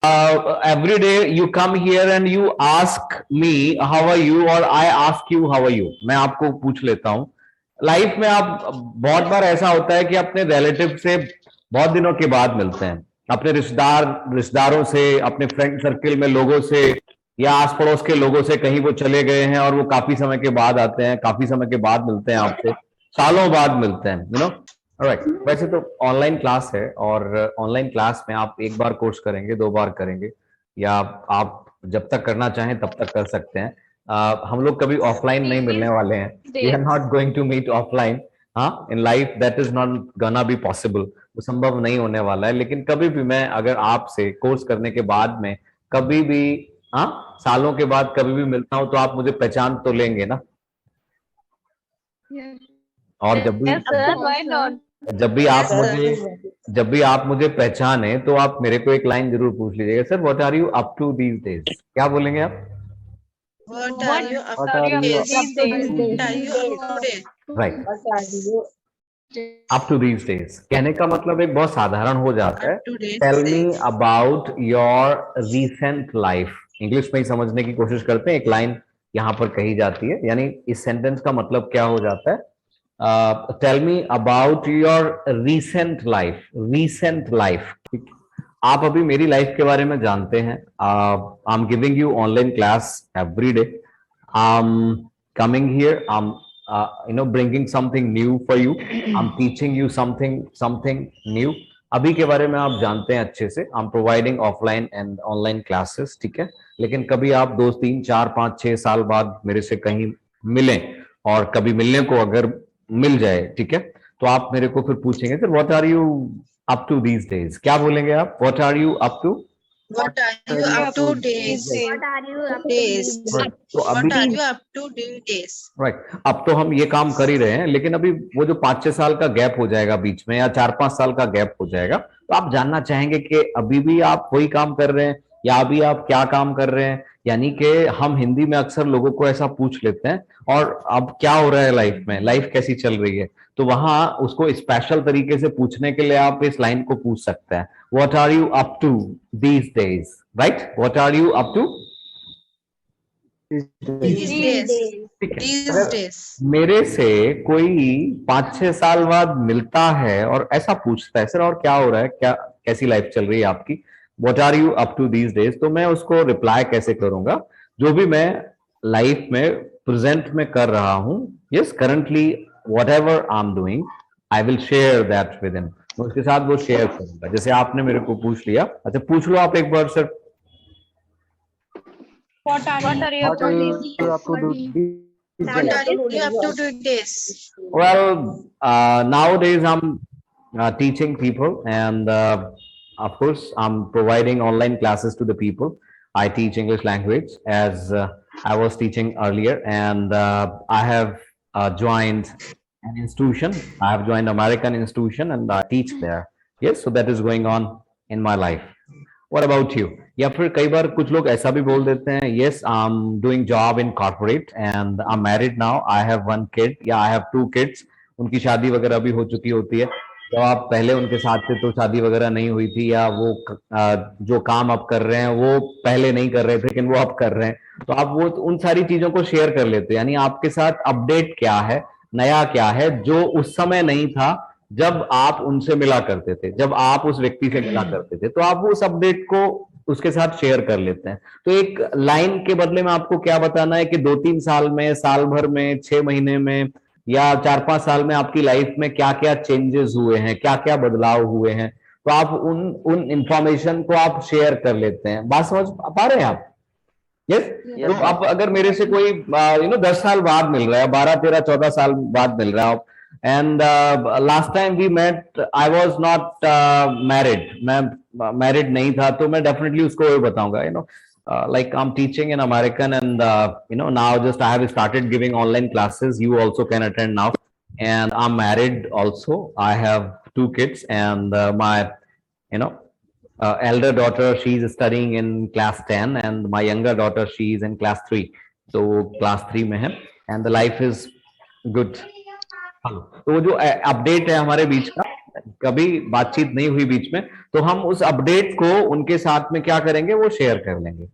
every day you come here and you ask me how are you, or I ask you how are you. मैं आपको पूछ लेता हूँ. Life में आप बहुत बार ऐसा होता है कि अपने रिलेटिव से बहुत दिनों के बाद मिलते हैं, अपने रिश्तेदारों से, अपने फ्रेंड सर्किल में लोगों से, या आस पड़ोस के लोगों से कहीं वो चले गए हैं और वो काफी समय के बाद आते हैं, काफी समय के बाद मिलते हैं आपसे, सालों बाद मिलते हैं, यू नो. राइट. वैसे तो ऑनलाइन क्लास है, और ऑनलाइन क्लास में आप एक बार कोर्स करेंगे, 2 बार करेंगे, या आप जब तक करना चाहें तब तक कर सकते हैं. हम लोग कभी ऑफलाइन नहीं मिलने वाले हैं. We are not going to meet offline. हाँ, in life that is not gonna be possible. वो संभव नहीं होने वाला है. लेकिन कभी भी मैं अगर आपसे कोर्स करने के बाद में कभी भी, हाँ, सालों के बाद कभी भी मिलता हूं, तो आप मुझे पहचान तो लेंगे ना. और जब भी आप मुझे पहचाने तो आप मेरे को एक लाइन जरूर पूछ लीजिएगा, sir what are you up to these days. क्या बोलेंगे आप? What are you up to these days? Right. Up to these days कहने का मतलब एक बहुत साधारण हो जाता है. Tell me about your recent life. English में ही समझने की कोशिश करते हैं. एक लाइन यहाँ पर कही जाती है, यानी इस सेंटेंस का मतलब क्या हो जाता है? Tell me about your recent life. Recent life. आप अभी मेरी लाइफ के बारे में जानते हैं. I am giving you online class every day. I am coming here. I am bringing something new for you. I'm teaching you something new. अभी के बारे में आप जानते हैं अच्छे से. I'm providing offline and online classes. ठीक है. लेकिन कभी आप 2, 3, 4, 5, 6 साल बाद मेरे से कहीं मिलें, और कभी मिलने को अगर मिल जाए, ठीक है, तो आप मेरे को फिर पूछेंगे, sir what are you up to these days. क्या बोलेंगे आप? What are you up to? What are you up to days? तो What are you up to days? Right. अब तो हम ये काम कर ही रहे हैं, लेकिन अभी वो जो 5-6 साल का गैप हो जाएगा बीच में, या 4-5 साल का गैप हो जाएगा, तो आप जानना चाहेंगे कि अभी भी आप वही काम कर रहे हैं, या अभी आप क्या काम कर रहे हैं. यानी कि हम हिंदी में अक्सर लोगों को ऐसा पूछ लेते हैं, और अब क्या हो रहा है लाइफ में, लाइफ कैसी चल रही है. तो वहां उसको स्पेशल तरीके से पूछने के लिए आप इस लाइन को पूछ सकते हैं, what are you up to these days. Right. What are you up to These days. मेरे से कोई 5-6 साल बाद मिलता है और ऐसा पूछता है, सर और क्या हो रहा है, क्या कैसी लाइफ चल रही है आपकी, what are you up to these days, तो मैं उसको रिप्लाई कैसे करूंगा? जो भी मैं लाइफ में प्रेजेंट में कर रहा हूं, yes, currently what ever I am doing, I will share that with him. मैं उसके साथ वो शेयर करूंगा. जैसे आपने मेरे को पूछ लिया. अच्छा, पूछ लो आप एक बार, sir. What are you up to days? Well, nowadays I'm teaching people, and of course I'm providing online classes to the people. I teach English language as I was teaching earlier, and I have joined an institution. I have joined American institution, and I teach there. Yes, so that is going on in my life. What about you? या फिर कई बार कुछ लोग ऐसा भी बोल देते हैं, yes, I'm doing job in corporate and I'm married now. I have 1 kid, या I have 2 kids. उनकी शादी वगैरह भी हो चुकी होती है. जब आप पहले उनके साथ थे तो शादी वगैरह नहीं हुई थी, या वो जो काम आप कर रहे हैं वो पहले नहीं कर रहे थे, लेकिन वो आप कर रहे हैं, तो आप वो उन सारी चीजों को शेयर कर लेते हैं. यानी आपके साथ अपडेट क्या है, नया क्या है, जो उस समय नहीं था जब आप उनसे मिला करते थे, जब आप उस व्यक्ति से मिला करते थे, तो आप उस अपडेट को उसके साथ शेयर कर लेते हैं. तो एक लाइन के बदले में आपको क्या बताना है कि 2-3 साल में, साल भर में, 6 महीने में, या 4-5 साल में आपकी लाइफ में क्या क्या चेंजेस हुए हैं, क्या क्या बदलाव हुए हैं. तो आप उन इंफॉर्मेशन को आप शेयर कर लेते हैं. बात समझ पा रहे हैं आप? यस. तो आप अगर मेरे से कोई 10 साल बाद मिल रहा है, 12, 13, 14 साल बाद मिल रहा है, and last time we met I was not married, मैं married नहीं था, तो मैं definitely उसको ये बताऊंगा, like I'm teaching in American, and now just I have started giving online classes. You also can attend now, and I'm married also. I have 2 kids, and my elder daughter, she's studying in class 10, and my younger daughter, she's in class 3. So class 3 में है, and the life is good. तो वो जो update है हमारे बीच का, कभी बातचीत नहीं हुई बीच में, तो हम उस अपडेट को उनके साथ में क्या करेंगे, वो शेयर कर लेंगे।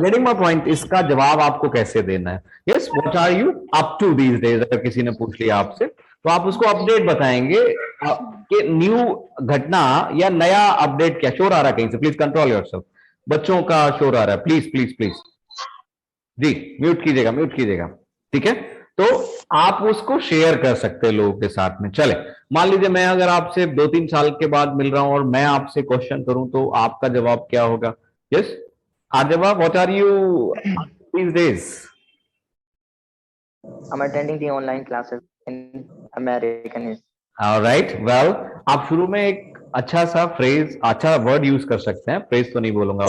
Getting my point? इसका जवाब आपको कैसे देना है? Yes, what are you up to these days? अगर किसी ने पूछ लिया आपसे, तो आप उसको अपडेट बताएंगे कि न्यू घटना या नया अपडेट क्या। शोर आ रहा है कहीं से, प्लीज कंट्रोल योरसेल्फ। बच्चों का शोर आ रहा है, please please please ji, mute कीजिएगा, म्यूट कीजिएगा। ठीक है, तो आप उसको शेयर कर सकते हैं लोगों के साथ में। चले, मान लीजिए मैं अगर आपसे 2-3 साल के बाद मिल रहा हूं और मैं आपसे क्वेश्चन करूं, तो आपका जवाब क्या होगा? यस, जवाब, what are you these days? I'm attending the online classes in American. Right, well, आप शुरू में एक अच्छा सा फ्रेज, अच्छा वर्ड यूज कर सकते हैं। फ्रेज तो नहीं बोलूंगा,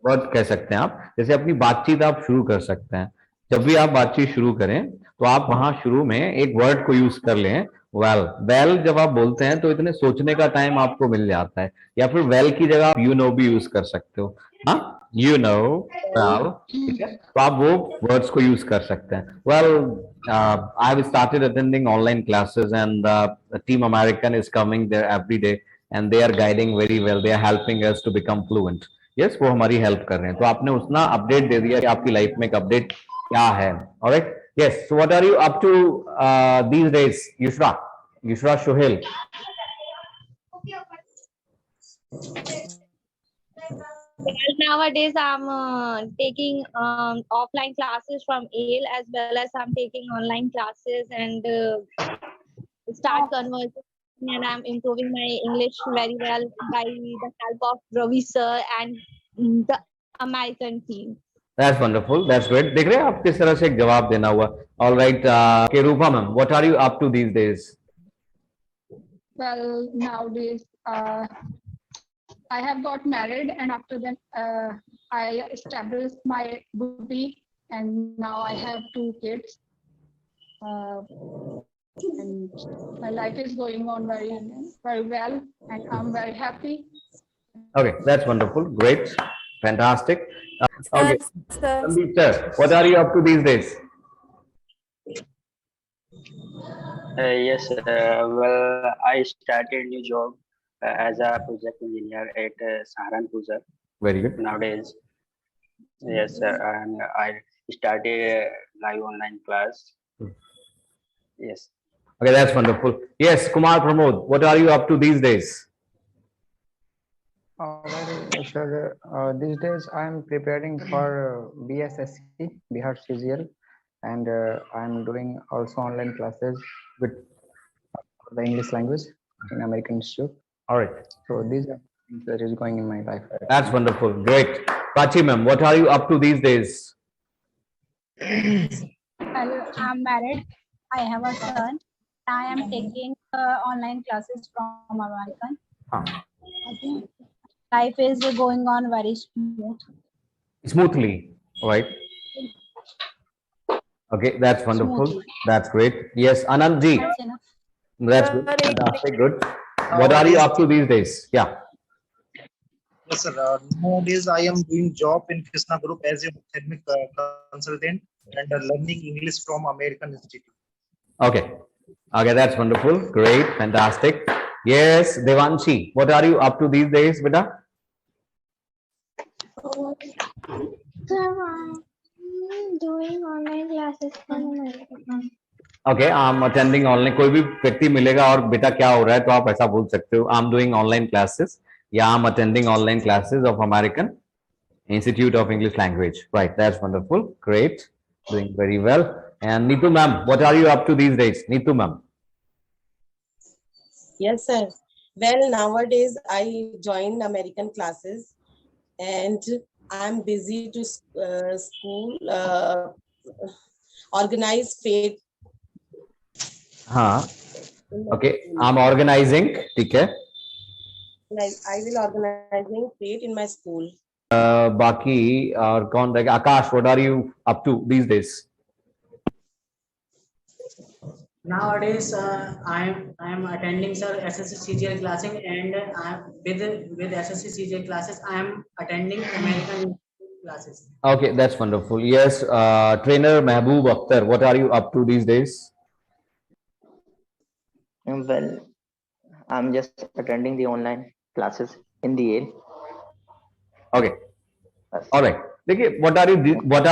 वर्ड कह सकते हैं आप। जैसे अपनी बातचीत आप शुरू कर सकते हैं। जब भी आप बातचीत शुरू करें, तो आप वहां शुरू में एक वर्ड को यूज कर लें, वेल। वेल जब आप बोलते हैं, तो इतने सोचने का टाइम आपको मिल जाता है। या फिर वेल की जगह आप यू नो भी यूज कर सकते हो। हाँ, यू नो, वेल, ठीक है, तो आप वो वर्ड्स को यूज कर सकते हैं। Well, I have started attending online classes, and Team American is coming there every day, and they are guiding very well. They are helping us to become fluent. Yes, वो हमारी help कर रहे हैं। तो आपने उतना अपडेट दे दिया कि आपकी लाइफ में एक अपडेट क्या है। Alright, yes, so what are you up to these days? Yushra, Yushra Sohail. Well, nowadays I'm taking offline classes from Yale, as well as I'm taking online classes and start conversing, and I'm improving my English very well by the help of Ravi sir and the American team. That's wonderful. That's great. देख रहे हैं आप किस तरह से एक जवाब देना हुआ। All right, के रूपा ma'am, what are you up to these days? Well, nowadays I have got married, and after that I established my boutique, and now I have 2 kids. And my life is going on very well, and I'm very happy. Okay, that's wonderful. Great, fantastic. Okay, Sir, Sandeep sir, what are you up to these days? Yes, well, I started new job as a project engineer at Saharanpur, sir. Very good. Nowadays, yes, sir, and I started live online class. Yes. Okay, that's wonderful. Yes, Kumar Pramod, what are you up to these days? Well, sir, these days I'm preparing for BSSC, Bihar CGL, and I'm doing also online classes with the English language in American Institute. All right, So these are things that is going in my life. that's wonderful. Great. Prachi ma'am, what are you up to these days? Well, I'm married. I have a son. I am taking online classes from American. I think life is going on very smooth. Smoothly, right? Okay, that's wonderful. Smoothly. That's great. Yes, Anand ji, That's enough. that's good. Fantastic, good. What are you up to these days? Yeah. Yes, sir. Nowadays, I am doing job in Krishna Group as a academic consultant and learning English from American Institute. Okay. Okay, that's wonderful. Great, fantastic. Yes, Devanshi, what are you up to these days, beta? Doing online classes from American. Okay, I'm attending online. कोई भी व्यक्ति मिलेगा और बेटा क्या हो रहा है, तो आप ऐसा बोल सकते हो, I'm doing online classes या I'm attending online classes of American Institute of English Language. Right, that's wonderful. Great, doing very well. And Neetu ma'am, what are you up to these days? Neetu ma'am. yes, sir. Well, nowadays I join American classes, and I'm busy to school organize faith. हाँ, okay, I'm organizing. ठीक है. I will organizing faith in my school. बाकी और कौन रहेगा? आकाश, what are you up to these days? Nowadays, I am attending sir SSC CGL classes, and with SSC CGL classes I am attending American classes. Okay, that's wonderful. Yes, trainer Mehboob Akhtar, what are you up to these days? Well, I'm just attending the online classes in the Yale. Okay. All right. देखिए what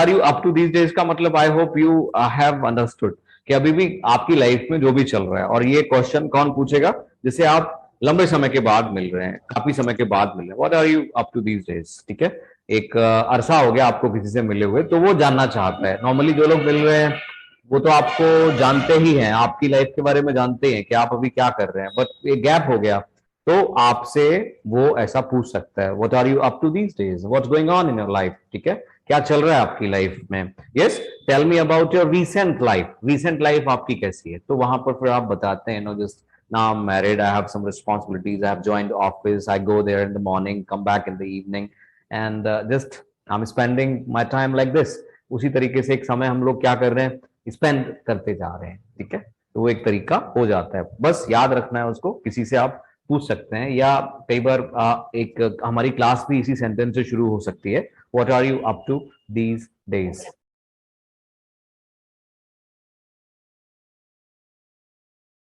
are you up to these days का मतलब I hope you have understood कि अभी भी आपकी life में जो भी चल रहा है, और ये क्वेश्चन कौन पूछेगा जिसे आप लंबे समय के बाद मिल रहे हैं, काफी समय के बाद मिल रहे हैं. What are you up to these days? ठीक है, एक अरसा हो गया आपको किसी से मिले हुए, तो वो जानना चाहता है. नॉर्मली जो लोग मिल रहे हैं वो तो आपको जानते ही हैं, आपकी लाइफ के बारे में जानते हैं कि आप अभी क्या कर रहे हैं, बट एक गैप हो गया तो आपसे वो ऐसा पूछ सकता है. What are you up to these days, what's going on in your life. ठीक है, क्या चल रहा है आपकी लाइफ में. Yes, tell me about your recent life. Recent life आपकी कैसी है, तो वहां पर फिर आप बताते हैं, know just now I'm married, I have some responsibilities, I have joined office, I go there in the morning, come back in the evening, and just I'm spending my time like this. उसी तरीके से एक समय हम लोग क्या कर रहे हैं, स्पेंड करते जा रहे हैं. ठीक है, तो वो एक तरीका हो जाता है. बस याद रखना है उसको, किसी से आप पूछ सकते हैं, या कई बार एक हमारी क्लास भी इसी सेंटेंस से शुरू हो सकती है. What are you up to these days.